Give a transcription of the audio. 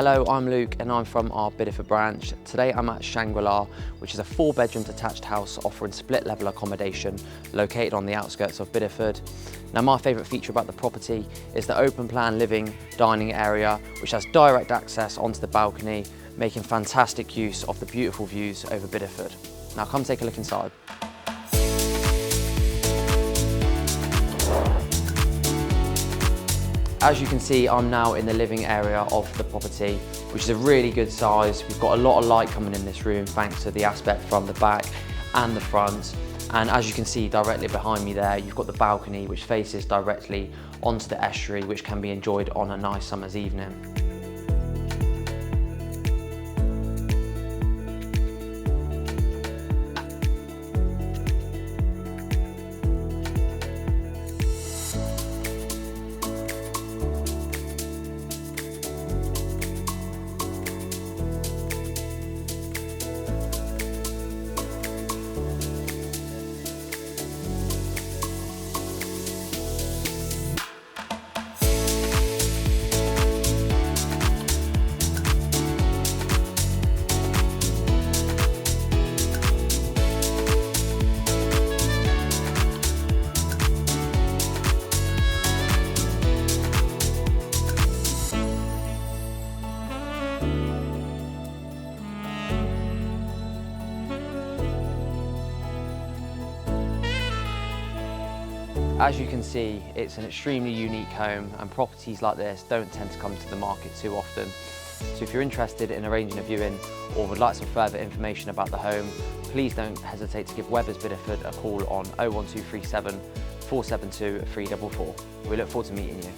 Hello, I'm Luke and I'm from our Bideford branch. Today I'm at Shangri-La, which is a 4-bedroom detached house offering split level accommodation located on the outskirts of Bideford. Now my favourite feature about the property is the open plan living dining area, which has direct access onto the balcony, making fantastic use of the beautiful views over Bideford. Now come take a look inside. As you can see, I'm now in the living area of the property, which is a really good size. We've got a lot of light coming in this room thanks to the aspect from the back and the front. And as you can see directly behind me there, you've got the balcony which faces directly onto the estuary, which can be enjoyed on a nice summer's evening. As you can see, it's an extremely unique home and properties like this don't tend to come to the market too often. So if you're interested in arranging a viewing or would like some further information about the home, please don't hesitate to give Webbers Bideford a call on 01237 472 344. We look forward to meeting you.